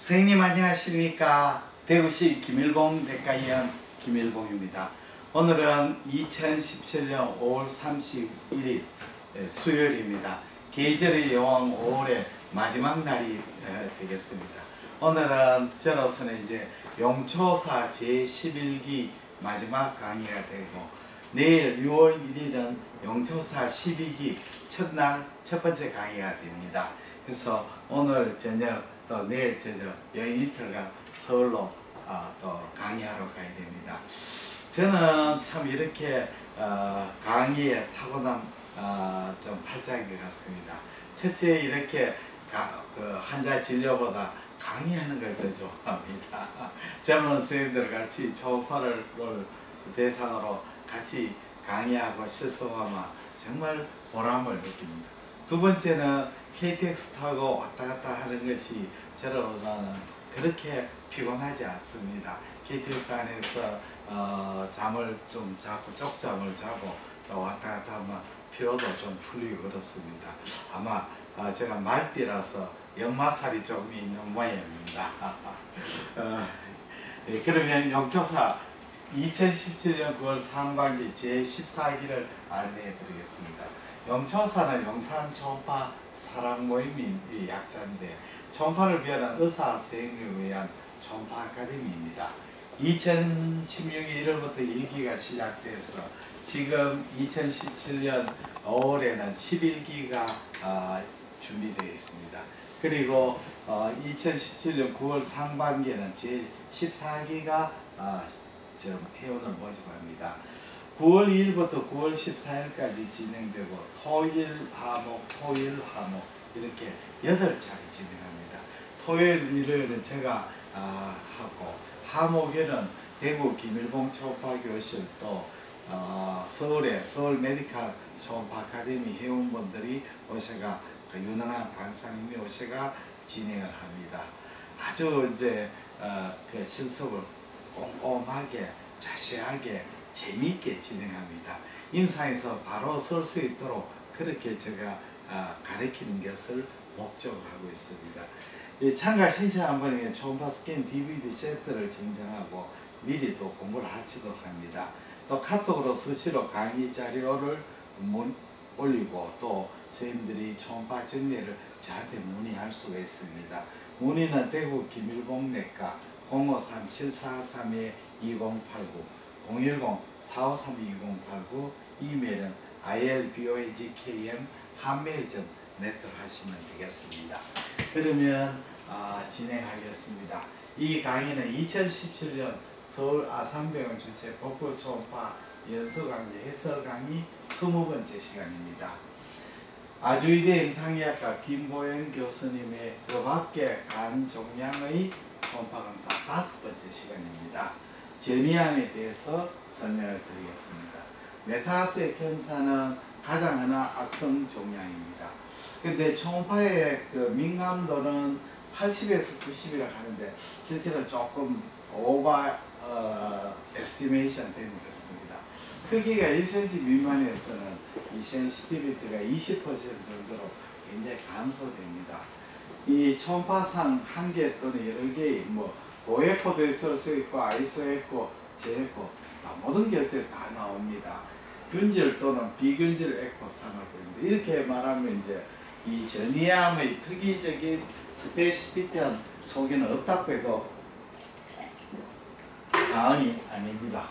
선생님 안녕하십니까. 대구시 김일봉 대가의원 김일봉입니다. 오늘은 2017년 5월 31일 수요일입니다. 계절의 여왕 5월의 마지막 날이 되겠습니다. 오늘은 저로서는 이제 용초사 제11기 마지막 강의가 되고, 내일 6월 1일은 용초사 12기 첫날 첫 번째 강의가 됩니다. 그래서 오늘 저녁 또 내일 저녁 여행 이틀간 서울로 또 강의하러 가야 됩니다. 저는 참 이렇게 강의에 타고난 좀 팔자인 것 같습니다. 첫째, 이렇게 환자 진료보다 강의하는 걸 더 좋아합니다. 젊은 선생님들 같이 초음파를 대상으로 같이 강의하고 실습하면 정말 보람을 느낍니다. 두 번째는 KTX 타고 왔다 갔다 하는 것이 저로서는 그렇게 피곤하지 않습니다. KTX 안에서 잠을 좀 자고 쪽잠을 자고 또 왔다 갔다 하면 피로도 좀 풀리고 그렇습니다. 아마 제가 말띠라서 역마살이 좀 있는 모양입니다. 그러면 용초사 2017년 9월 상반기 제14기를 안내해 드리겠습니다. 용초사는 용산 초음파 사랑 모임이 약자인데, 초음파를 위한 의사 선생님을 위한 초음파 아카데미입니다. 2016년 1월부터 1기가 시작돼서 지금 2017년 5월에는 11기가 준비되어 있습니다. 그리고 2017년 9월 상반기에는 제14기가 회원을 모집합니다. 9월 2일부터 9월 14일까지 진행되고 토일 화목 이렇게 8차례 진행합니다. 토요일 일요일은 제가 하고, 화목일은 대구 김일봉 초음파 교실 또 서울의 서울 메디칼 초음파 아카데미 회원분들이 오셔가 유능한 강사님이 오셔가 진행을 합니다. 아주 이제 그 실습을 꼼꼼하게 자세하게 재미있게 진행합니다. 임상에서 바로 쓸 수 있도록 그렇게 제가 가르치는 것을 목적으로 하고 있습니다. 참가 신청한 분에게 초음파 스캔 DVD 세트를 증정하고 미리 또 공부를 하시도록 합니다. 또 카톡으로 수시로 강의 자료를 올리고, 또 선생님들이 초음파 정리를 저한테 문의할 수가 있습니다. 문의는 대구 김일봉 내과 053-743-2089 010-453-2089, 이메일은 ilbogkm@mail.net으로 하시면 되겠습니다. 그러면 진행하겠습니다. 이 강의는 2017년 서울 아산병원 주최 복부 초음파 연수 강의 해설 강의 20번째 시간입니다. 아주의대 임상의학과 김보영 교수님의 그 밖에 간 종양의 초음파 검사 5번째 시간입니다. 전이암에 대해서 설명을 드리겠습니다. 메타세 견사는 가장 흔한 악성 종양입니다. 근데 초음파의 그 민감도는 80에서 90이라고 하는데 실제로 조금 오버 에스티메이션 되는 것 같습니다. 크기가 1cm 미만에서는 이 센시티비티가 20% 정도로 굉장히 감소됩니다. 이 초음파상 한 개 또는 여러 개의 고에코도 있을 수 있고 아이소에코, 제에코 모든 결제가 다 나옵니다. 균질 또는 비균질 에코상을 보입니다. 이렇게 말하면 이제 이 전이암의 특이적인 스페시피티한 소견은 없다고 해도 과언이 아닙니다.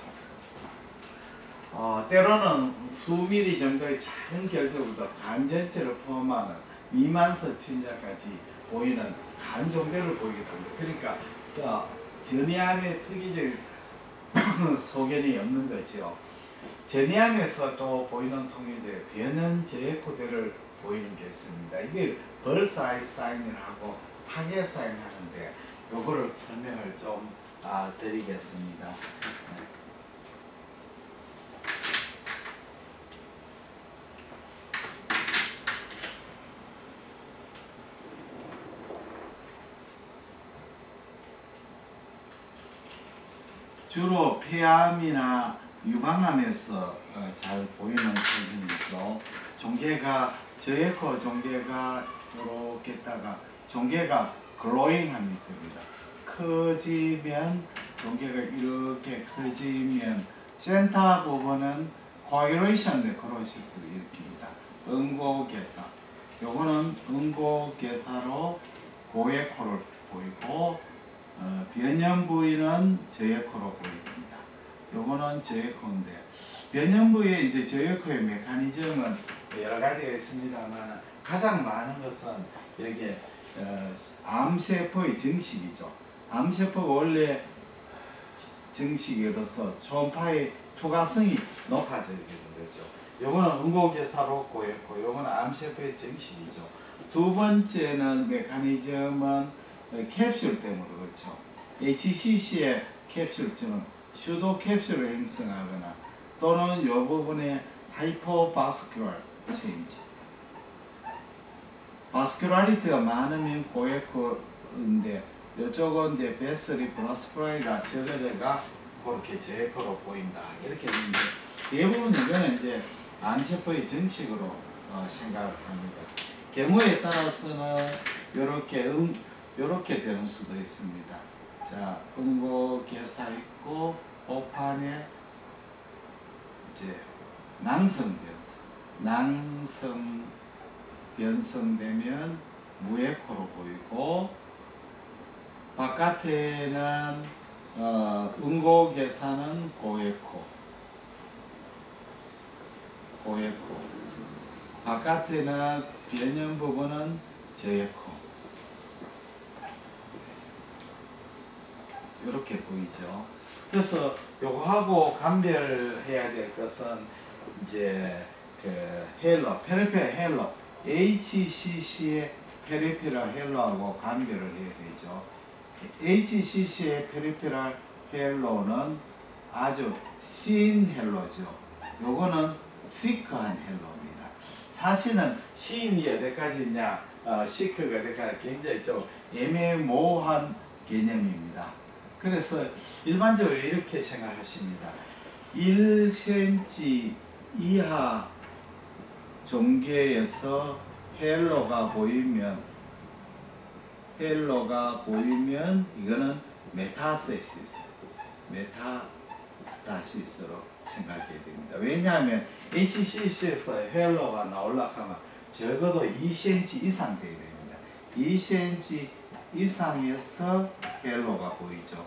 때로는 수미리 정도의 작은 결제부터 간 전체를 포함하는 미만서 침자까지 보이는 간 종류를 보이기도 합니다. 그러니까 전이암의 특이적인 소견이 없는 거죠. 전이암에서 또 보이는 소견이 변형 제에코대를 보이는 게 있습니다. 이게 벌사이 사인을 하고 타겟 사인을 하는데, 요거를 설명을 좀 드리겠습니다. 주로 폐암이나 유방암에서 잘 보이는 소견이고, 종괴가 저에코 종괴가 이렇게 있다가 종괴가 글로잉함이 됩니다. 커지면 종괴가 이렇게 커지면 센터 부분은 코아귤레이션 네크로시스를 일으킵니다. 응고개사. 요거는 응고개사로 고의 코를 보이고 변형 부위는 저의 코로 보입니다. 요거는 저의 코인데 변형 부위의 이제 저의 코의 메커니즘은 여러 가지가 있습니다만 가장 많은 것은 이렇게 암세포의 증식이죠. 암세포가 원래 증식으로서 초음파의 투과성이 높아져야 되는 거죠. 요거는 응고개사로 고였고 요거는 암세포의 증식이죠. 두 번째는 메커니즘은 캡슐 때문에 그렇죠. HCC의 캡슐처럼 슈도 캡슐을 형성하거나 또는 요 부분에 하이퍼바스큘러 체인지 바스큘라리티가 많으면 고에코인데 이쪽은 이제 베슬이 플라스프라이가 적어져가 그렇게 제코로 보인다 이렇게 있는데 대부분 이거는 이제 암세포의 정식으로 생각을 합니다. 경우에 따라서는 요렇게 되는 수도 있습니다. 자, 응고개사 있고 오판에 이제 낭성 변성되면 무에코로 보이고 바깥에는 응고개사는 고에코 바깥에는 변형 부분은 저에코 이렇게 보이죠. 그래서 요거하고 감별해야 될 것은 이제 그 헬로, 페리페럴 헬로, HCC의 페리페럴 헬로하고 감별을 해야 되죠. HCC의 페리페럴 헬로는 아주 씬 헬로죠. 요거는 시크한 헬로입니다. 사실은 씬이 어디까지 있냐, 시크가 어디까지 굉장히 좀 애매모호한 개념입니다. 그래서 일반적으로 이렇게 생각하십니다. 1cm 이하 종괴에서 헬로가 보이면 이거는 메타스타시스로 생각해야 됩니다. 왜냐하면 HCC에서 헬로가 나오려고 하면 적어도 2cm 이상 돼야 됩니다. 2cm 이상에서 헬로가 보이죠.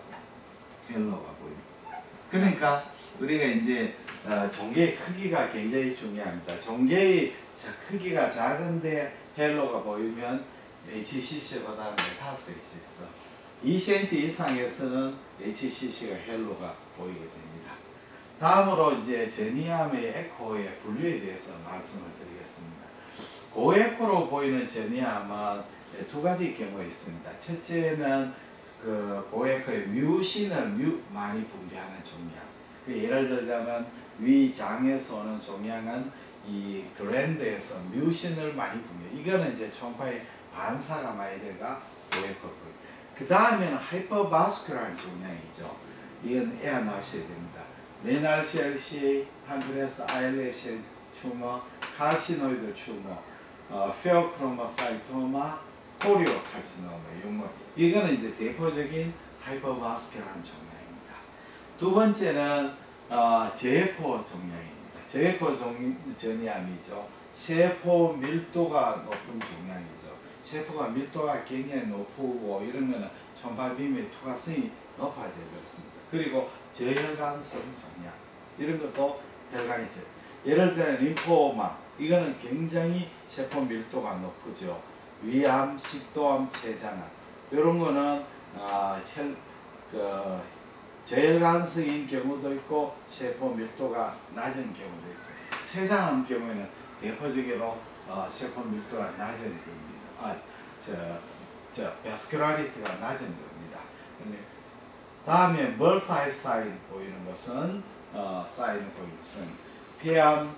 그러니까 우리가 이제 종괴의 크기가 굉장히 중요합니다. 종괴의 크기가 작은데 헬로가 보이면 HCC보다는 메타스타시스. 2cm 이상에서는 HCC가 헬로가 보이게 됩니다. 다음으로 이제 제니암의 에코의 분류에 대해서 말씀을 드리겠습니다. 고에코로 보이는 제니암은 두 가지 경우가 있습니다. 첫째는 그 고에코의 뮤신을 많이 분비하는 종양. 그 예를 들자면 위장에서 오는 종양은 이 글랜드에서 뮤신을 많이 분비. 이거는 이제 초음파의 반사가 많이 돼가 고에코로 보입니다. 그 다음에는 하이퍼바스큘라한 종양이죠. 이건 애아나셔야 됩니다. 레날셀 CA, 판크레아스 아일렛 튜머, 칼시노이드 튜머, 페오크로모사이토마, 코리오칼시노마, 용모. 이거는 이제 대표적인 하이퍼바스큘라한 종양입니다. 두 번째는 저에코 종양입니다. 저에코 전이암이죠. 세포 밀도가 높은 종양이죠. 세포가 밀도가 굉장히 높고 이런 거는 초음파빔의 투과성이 높아져 버렸습니다. 그리고 저혈관성 종양 이런 것도 혈관이죠. 예를 들어 림포마 이거는 굉장히 세포 밀도가 높죠. 위암, 식도암, 췌장암 이런 거는 저혈관성인 경우도 있고 세포 밀도가 낮은 경우도 있어요. 췌장암 경우에는 대표적으로 세포 밀도가 낮은 겁니다. 베스큘라리티가 낮은 겁니다. 다음에 멀사이 사인 보이는 것은 사인 보이는 것은 폐암,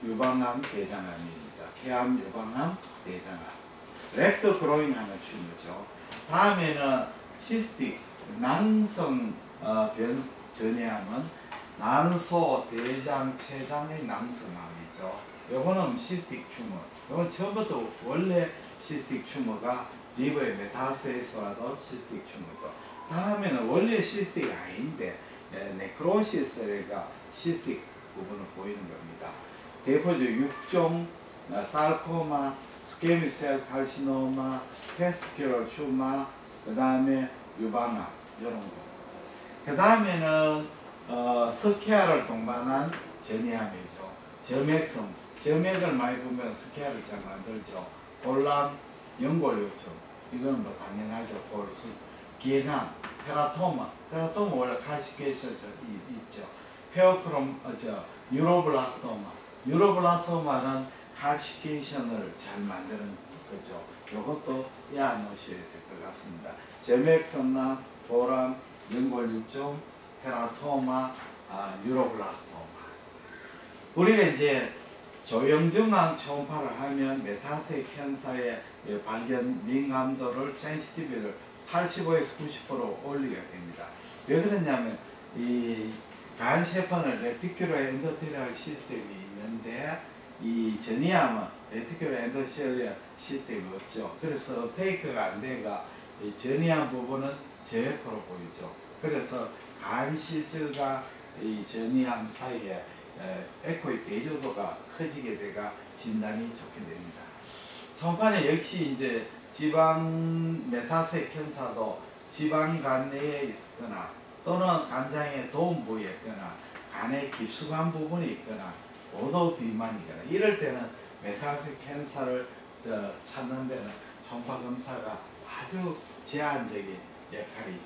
유방암, 대장암입니다. 폐암, 유방암, 대장암. 렉터 그로잉 하는 춤이죠. 다음에는 시스틱, 낭성 전이암은 난소, 대장, 췌장의 낭성암이죠. 요거는 시스틱 튜머. 이건 처음부터 원래 시스틱 튜머가 리버의 메타세스와도 시스틱 튜머죠. 다음에는 원래 시스틱이 아닌데 네크로시스가 시스틱 부분을 보이는 겁니다. 대표적 6종 살코마, 스퀘미셀 칼시노마, 테스큐럴 튜머, 그 다음에 유방암 이런 거. 그 다음에는 스케아를 동반한 전이암이죠. 점액성, 점액을 많이 보면 스케아를 잘 만들죠. 골람, 연골요청, 이건 뭐 당연하죠. 골수, 기행암, 테라토마 원래 칼시케이션 있죠. 페어크롬, 뉴로블라스토마는 칼시케이션을 잘 만드는 거죠. 이것도 외워놓으셔야 될 것 같습니다. 점액성암, 골암, 연골요청, 테라토마, 뉴로블라스토마. 우리가 이제 조영증왕 초음파를 하면 메타세 캔서의 발견 민감도를 센시티비티를 85에서 90% 올리게 됩니다. 왜 그러냐면 이 간세포는 레티큘러 엔도텔리얼 시스템이 있는데 이 전이암은 레티큘러 엔도텔리얼 시스템이 없죠. 그래서 업테이크가 안 돼가 이 전이암 부분은 저액으로 보이죠. 그래서 간실저가 이 전이암 사이에 에코의 대조도가 커지게 돼가 진단이 좋게 됩니다. 초음파는 역시 이제 지방 메타세 캔서도 지방간 내에 있거나 또는 간장의 도움 부위에 있거나 간에 깊숙한 부분이 있거나 5도 비만이거나 이럴 때는 메타세 캔서를 찾는 데는 초음파 검사가 아주 제한적인 역할이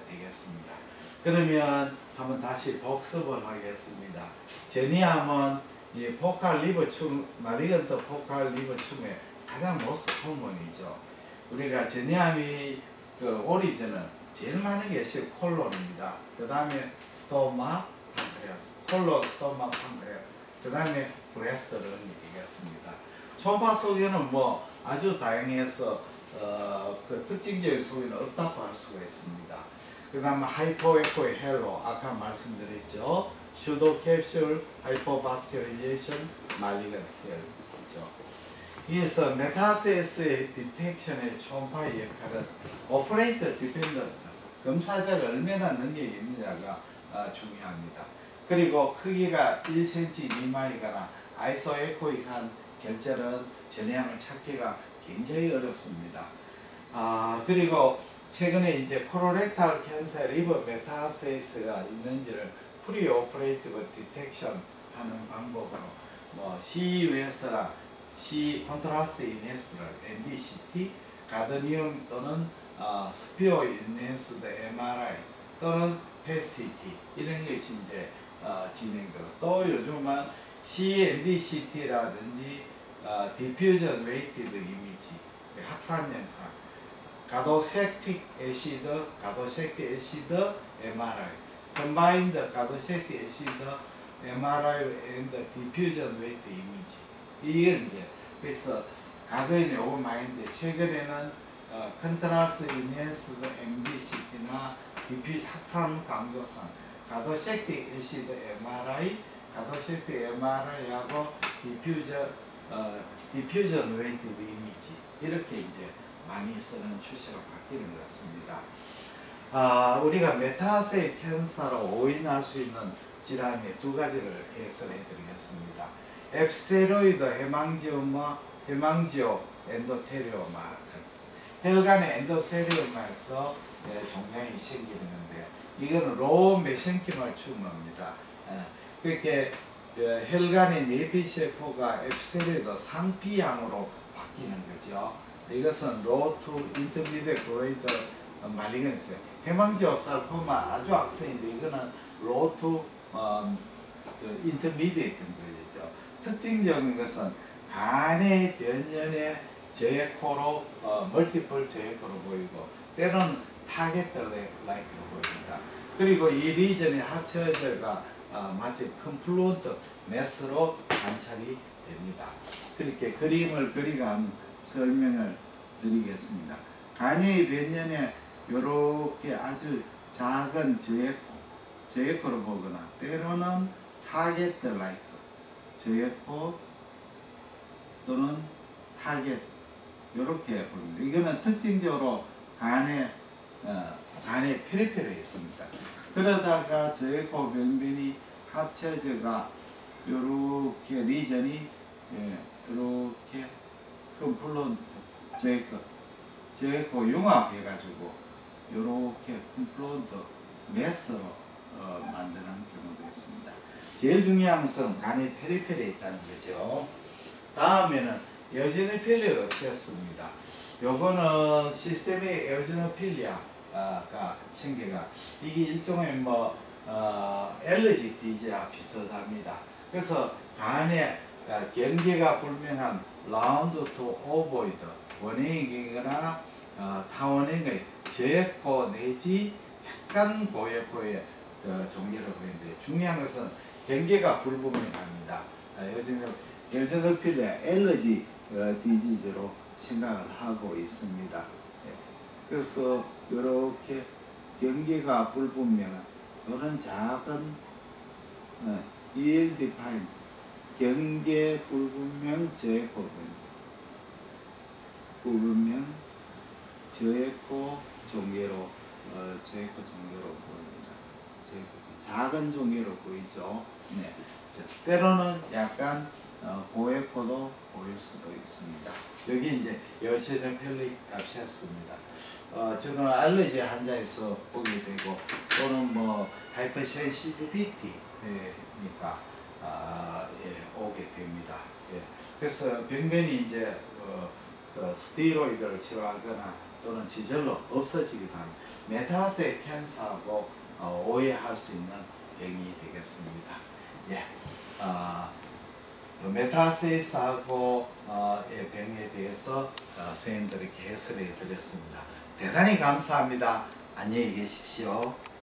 되겠습니다. 그러면 한번 다시 복습을 하겠습니다. 전이암은 이 포칼 리버춤, 마리건트 포칼 리버춤의 가장 모스 호르몬이죠. 우리가 전이암이 오리진은 제일 많은 것이 콜론입니다. 그 다음에 스토마, 판크레아스, 콜론, 스토마, 판크레아스, 그 다음에 브레스트런이 되겠습니다. 초음파 소견은 뭐 아주 다양해서 그 특징적인 소견은 없다고 할 수가 있습니다. 그 다음에 하이포에코의 헬로, 아까 말씀드렸죠. 슈도 캡슐, 하이포바스큘리제이션, 말리건셀이죠. 이어서 메타세스의 디텍션의 초음파의 역할은 오퍼레이터 디펜던트, 검사자가 얼마나 능력이 있느냐가 중요합니다. 그리고 크기가 1cm 미만이거나 아이소에코익한 결절은 전이암을 찾기가 굉장히 어렵습니다. 그리고 최근에 이제 코로렉탈 캔서 리버 메타세스가 있는지를 프리 오퍼레이티브 디텍션 하는 방법으로 뭐 CUS랑 C 컨트라스트 인핸스드 NDCT, 가드니움 또는 스피어 인핸스드 MRI 또는 PET-CT 이런 것이 이제 진행되고, 또 요즘은 CNDCT라든지 디퓨전 웨이티드 이미지, 확산 영상, 가도섹틱 애시드 MRI, 컴바인드 가도섹틱 애시드 MRI and 디퓨전 웨이트 이미지. 이게 이제 그래서 과거에는 요거 많이 했는데 최근에는 컨트라스트 인핸스드 MDCT나 디퓨 확산 강조성, 가도섹틱 애시드 MRI, 가도섹틱 MRI하고 디퓨전 웨이트 이미지 이렇게 이제 많이 쓰는 추세로 바뀌는 것 같습니다. 우리가 메타세 캔서로 오인할 수 있는 질환의 두 가지를 해설해 드리겠습니다. 앱세로이드 헤망지오 엔도테리오마, 혈관의 엔도세리오마에서 종양이 생기는데 이거는 로우 메센키멀 튜머입니다. 그렇게 혈관의 내피세포가 앱세로이드 상피양으로 바뀌는 거죠. 이것은 로우 투 인터미디에이트 그레이드 말리건스, 헤망지오살코마 아주 악성인데 이거는 로우 투 인터미디에이트 거죠. 특징적인 것은 간의 변연의 저액코로 멀티플 저액코로 보이고 때로는 타겟 라이크로 보입니다. 그리고 이 리전의 합쳐져가 마치 컴플루언트 매스로 관찰이 됩니다. 그렇게 그림을 그리간 설명을 드리겠습니다. 간의 변연에 이렇게 아주 작은 저액코로 보거나 때로는 타겟 라이크 저액코 또는 타겟 이렇게 보입니다. 이거는 특징적으로 간에 페리페리에 있습니다. 그러다가 저에코 병변이 합쳐져가 이렇게 리전이 이렇게 컴플론트 저에코 융합해가지고 이렇게 컴플론트 메스로 만드는 경우도 있습니다. 제일 중요한 것은 간이 페리페리에 있다는 거죠. 다음에는 에오지노필리아가 없었습니다. 요거는 시스템의 에오지노필리아가 생겨가 이게 일종의 엘러지 디지와 비슷합니다. 그래서 간에 경계가 불명한 라운드 투 오보이드 원행이거나 타원행의 저에코 내지 약간 고에코의 종계를 보이는데 중요한 것은 경계가 불분명합니다. 에오지노필리아 엘러지 디지즈로 생각을 하고 있습니다. 그래서 이렇게 경계가 불분명한 이런 작은 EL-defined 경계 불분명 저에코 불분명 저에코 종계로 보입니다. 작은 종계로 보이죠. 네. 때로는 약간 고에코도 보일 수도 있습니다. 여기 이제 에오지노필릭 압세스입니다. 저는 알레르기 환자에서 보게 되고 또는 하이퍼센시티비티니까 오게 됩니다. 그래서 병변이 이제 스테로이드를 치료하거나 또는 지절로 없어지기도 합니다. 메타세 캔서하고 오해할 수 있는 병이 되겠습니다. 메타세이스하고 병에 대해서 선생님들에게 해설해 드렸습니다. 대단히 감사합니다. 안녕히 계십시오.